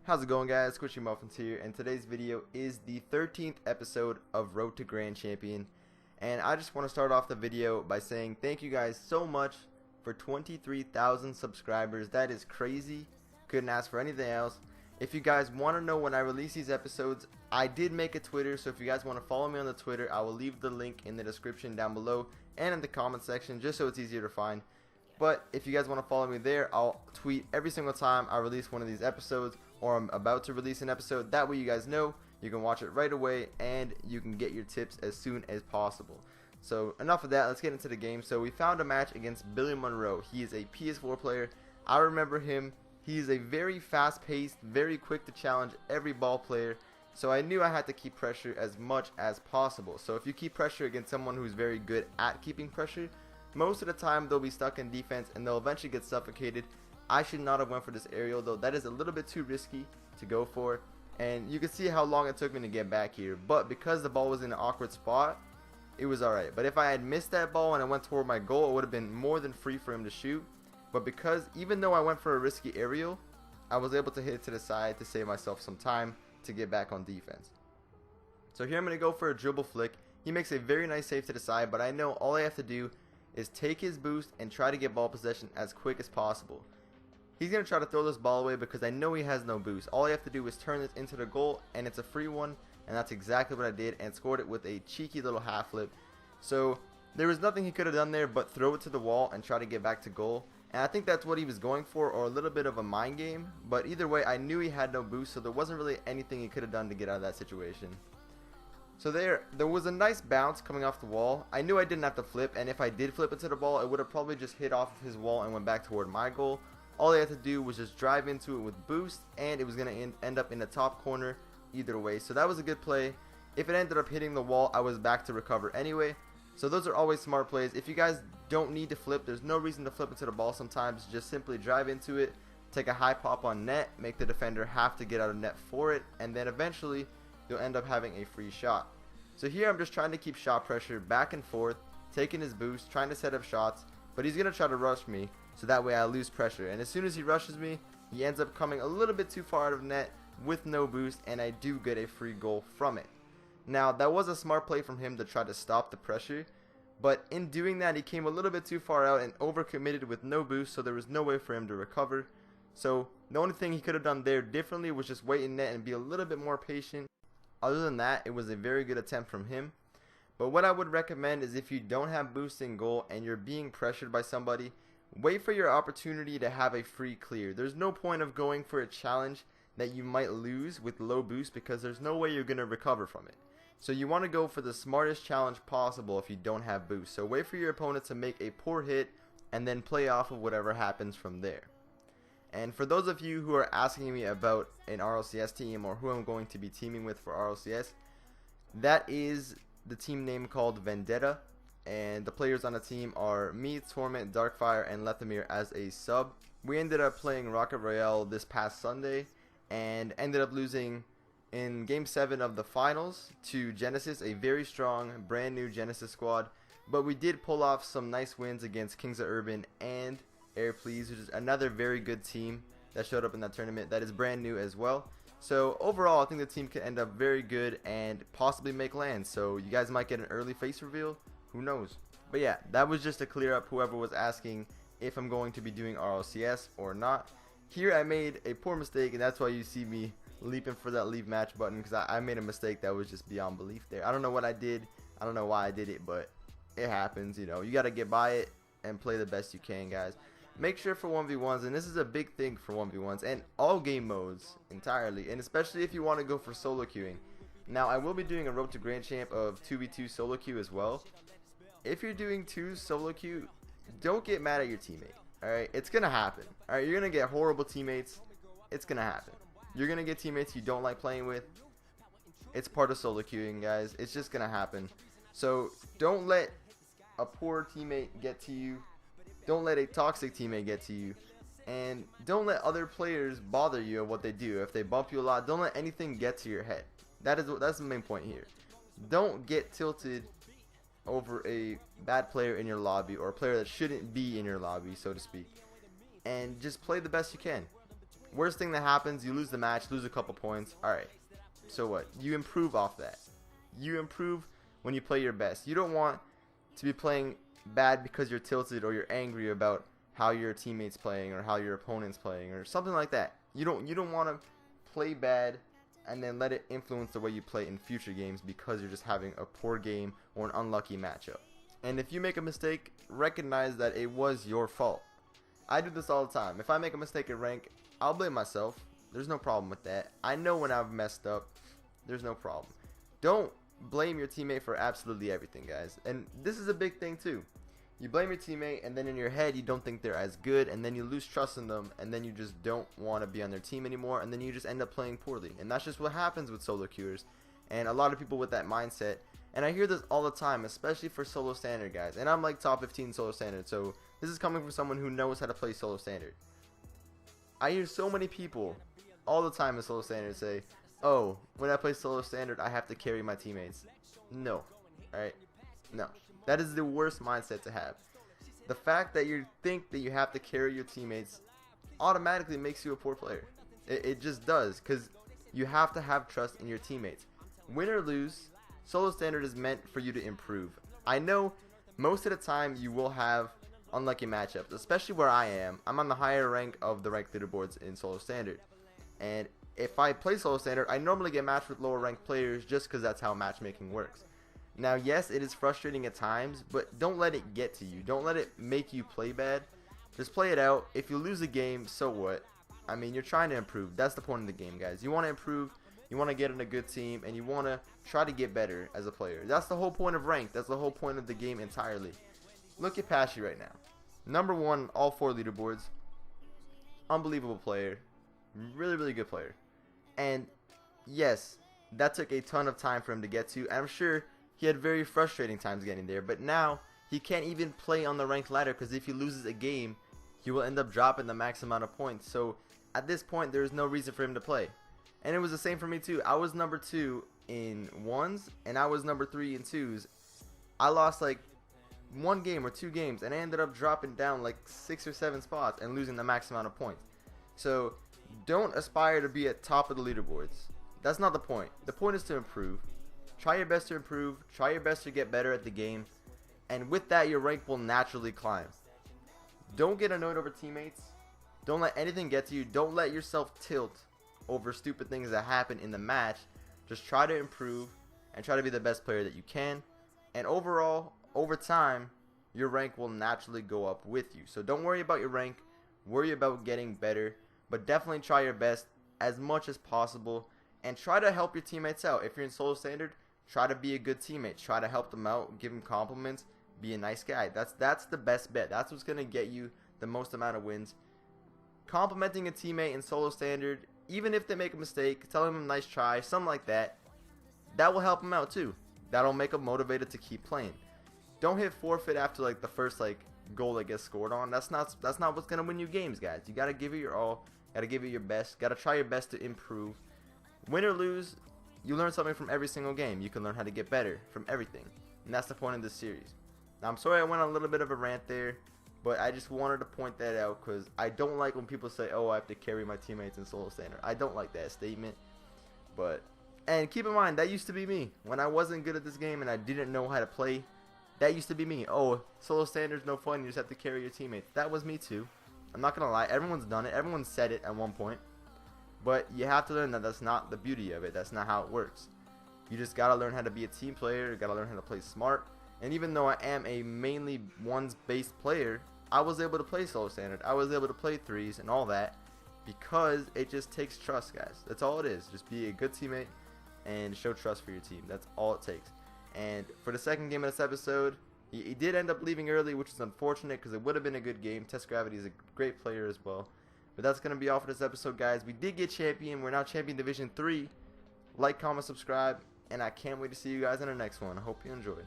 How's it going, guys? Squishy Muffins here, and today's video is the 13th episode of Road to Grand Champion. And I just want to start off the video by saying thank you guys so much for 23,000 subscribers. That is crazy. Couldn't ask for anything else. If you guys want to know when I release these episodes, I did make a Twitter, so if you guys want to follow me on the Twitter, I will leave the link in the description down below and in the comment section just so it's easier to find. But if you guys want to follow me there, I'll tweet every single time I release one of these episodes or I'm about to release an episode. That way you guys know, you can watch it right away and you can get your tips as soon as possible. So enough of that, let's get into the game. So we found a match against Billy Monroe. He is a PS4 player. I remember him. He's a very fast-paced, very quick to challenge every ball player. So I knew I had to keep pressure as much as possible. So if you keep pressure against someone who's very good at keeping pressure, most of the time they'll be stuck in defense and they'll eventually get suffocated. I should not have went for this aerial, though. That is a little bit too risky to go for. And you can see how long it took me to get back here. But because the ball was in an awkward spot, it was alright. But if I had missed that ball and I went toward my goal, it would have been more than free for him to shoot. But because even though I went for a risky aerial, I was able to hit it to the side to save myself some time to get back on defense. So here I'm going to go for a dribble flick. He makes a very nice save to the side, but I know all I have to do is take his boost and try to get ball possession as quick as possible. He's going to try to throw this ball away because I know he has no boost. All I have to do is turn this into the goal, and it's a free one, and that's exactly what I did, and scored it with a cheeky little half flip. So there was nothing he could have done there but throw it to the wall and try to get back to goal. And I think that's what he was going for, or a little bit of a mind game. But either way, I knew he had no boost, so there wasn't really anything he could have done to get out of that situation. So there was a nice bounce coming off the wall. I knew I didn't have to flip, and if I did flip into the ball, it would have probably just hit off of his wall and went back toward my goal. All I had to do was just drive into it with boost, and it was going to end up in the top corner either way. So that was a good play. If it ended up hitting the wall, I was back to recover anyway. So those are always smart plays. If you guys don't need to flip, there's no reason to flip into the ball sometimes. Just simply drive into it, take a high pop on net, make the defender have to get out of net for it, and then eventually you'll end up having a free shot. So here I'm just trying to keep shot pressure back and forth, taking his boost, trying to set up shots, but he's going to try to rush me, so that way I lose pressure. And as soon as he rushes me, he ends up coming a little bit too far out of net with no boost, and I do get a free goal from it. Now, that was a smart play from him to try to stop the pressure, but in doing that, he came a little bit too far out and overcommitted with no boost, so there was no way for him to recover. So the only thing he could have done there differently was just wait in net and be a little bit more patient. Other than that, it was a very good attempt from him. But what I would recommend is if you don't have boost in goal and you're being pressured by somebody, wait for your opportunity to have a free clear. There's no point of going for a challenge that you might lose with low boost because there's no way you're going to recover from it. So you want to go for the smartest challenge possible if you don't have boost. So wait for your opponent to make a poor hit and then play off of whatever happens from there. And for those of you who are asking me about an RLCS team or who I'm going to be teaming with for RLCS, that is the team name called Vendetta. And the players on the team are me, Torment, Darkfire, and Lethamir as a sub. We ended up playing Rocket Royale this past Sunday and ended up losing in Game 7 of the finals to Genesis, a very strong, brand new Genesis squad. But we did pull off some nice wins against Kings of Urban and Air Please, which is another very good team that showed up in that tournament that is brand new as well. So overall, I think the team could end up very good and possibly make lands. So you guys might get an early face reveal. Who knows? But yeah, that was just to clear up whoever was asking if I'm going to be doing RLCS or not. Here I made a poor mistake, and that's why you see me leaping for that leave match button, because I made a mistake that was just beyond belief there. I don't know what I did. I don't know why I did it, but it happens. You know, you got to get by it and play the best you can, guys. Make sure for 1v1s, and this is a big thing for 1v1s and all game modes entirely, and especially if you want to go for solo queuing. Now, I will be doing a Road to Grand Champ of 2v2 solo queue as well. If you're doing 2 solo queue, don't get mad at your teammate. Alright, it's gonna happen. Alright, you're gonna get horrible teammates. It's gonna happen. You're gonna get teammates you don't like playing with. It's part of solo queuing, guys. It's just gonna happen. So don't let a poor teammate get to you. Don't let a toxic teammate get to you. And don't let other players bother you of what they do. If they bump you a lot, don't let anything get to your head. That's the main point here. Don't get tilted over a bad player in your lobby or a player that shouldn't be in your lobby, so to speak. And just play the best you can. Worst thing that happens, you lose the match, lose a couple points. Alright, so what? You improve off that. You improve when you play your best. You don't want to be playing bad because you're tilted or you're angry about how your teammates playing or how your opponent's playing or something like that. You don't want to play bad and then let it influence the way you play in future games because you're just having a poor game or an unlucky matchup. And if you make a mistake, recognize that it was your fault. I do this all the time. If I make a mistake at rank, I'll blame myself. There's no problem with that. I know when I've messed up. There's no problem. Don't blame your teammate for absolutely everything, guys. And this is a big thing too. You blame your teammate, and then in your head you don't think they're as good, and then you lose trust in them, and then you just don't want to be on their team anymore, and then you just end up playing poorly. And that's just what happens with solo queuers, and a lot of people with that mindset. And I hear this all the time, especially for solo standard guys. And I'm like top 15 solo standard, so this is coming from someone who knows how to play solo standard. I hear so many people all the time in solo standard say, oh, when I play solo standard, I have to carry my teammates. No, alright? No. That is the worst mindset to have. The fact that you think that you have to carry your teammates automatically makes you a poor player. It just does, because you have to have trust in your teammates. Win or lose, solo standard is meant for you to improve. I know most of the time you will have unlucky matchups, especially where I am. I'm on the higher rank of the ranked leaderboards in solo standard. And if I play solo standard, I normally get matched with lower ranked players just because that's how matchmaking works. Now, yes, it is frustrating at times, but don't let it get to you. Don't let it make you play bad. Just play it out. If you lose a game, so what? I mean, you're trying to improve. That's the point of the game, guys. You want to improve, you want to get in a good team, and you want to try to get better as a player. That's the whole point of ranked. That's the whole point of the game entirely. Look at Pashy right now. Number 1, all 4 leaderboards. Unbelievable player. Really, really good player. And, yes, that took a ton of time for him to get to. I'm sure he had very frustrating times getting there, but now he can't even play on the ranked ladder because if he loses a game, he will end up dropping the max amount of points. So at this point, there is no reason for him to play. And it was the same for me too. I was number 2 in 1s, and I was number 3 in 2s. I lost like 1 game or 2 games, and I ended up dropping down like 6 or 7 spots and losing the max amount of points. So don't aspire to be at top of the leaderboards. That's not the point. The point is to improve. Try your best to improve, try your best to get better at the game, and with that your rank will naturally climb. Don't get annoyed over teammates. Don't let anything get to you. Don't let yourself tilt over stupid things that happen in the match. Just try to improve and try to be the best player that you can. And overall, over time, your rank will naturally go up with you. So don't worry about your rank. Worry about getting better. But definitely try your best as much as possible. And try to help your teammates out. If you're in solo standard, try to be a good teammate. Try to help them out. Give them compliments. Be a nice guy. That's the best bet. That's what's going to get you the most amount of wins. Complimenting a teammate in solo standard, even if they make a mistake, telling them nice try, something like that, that will help them out too. That'll make them motivated to keep playing. Don't hit forfeit after like the first like goal that gets scored on. That's not what's going to win you games, guys. You got to give it your all. Got to give it your best. Got to try your best to improve. Win or lose, you learn something from every single game. You can learn how to get better from everything. And that's the point of this series. Now, I'm sorry I went on a little bit of a rant there, but I just wanted to point that out because I don't like when people say, oh, I have to carry my teammates in solo standard. I don't like that statement. And keep in mind, that used to be me. When I wasn't good at this game and I didn't know how to play, that used to be me. Oh, solo standard's no fun. You just have to carry your teammates. That was me too. I'm not going to lie. Everyone's done it. Everyone said it at one point. But you have to learn that that's not the beauty of it. That's not how it works. You just got to learn how to be a team player. You got to learn how to play smart. And even though I am a mainly ones-based player, I was able to play solo standard. I was able to play threes and all that because it just takes trust, guys. That's all it is. Just be a good teammate and show trust for your team. That's all it takes. And for the second game of this episode, he did end up leaving early, which is unfortunate because it would have been a good game. Test Gravity is a great player as well. But that's going to be all for this episode, guys. We did get champion. We're now champion Division 3. Like, comment, subscribe, and I can't wait to see you guys in the next one. I hope you enjoyed.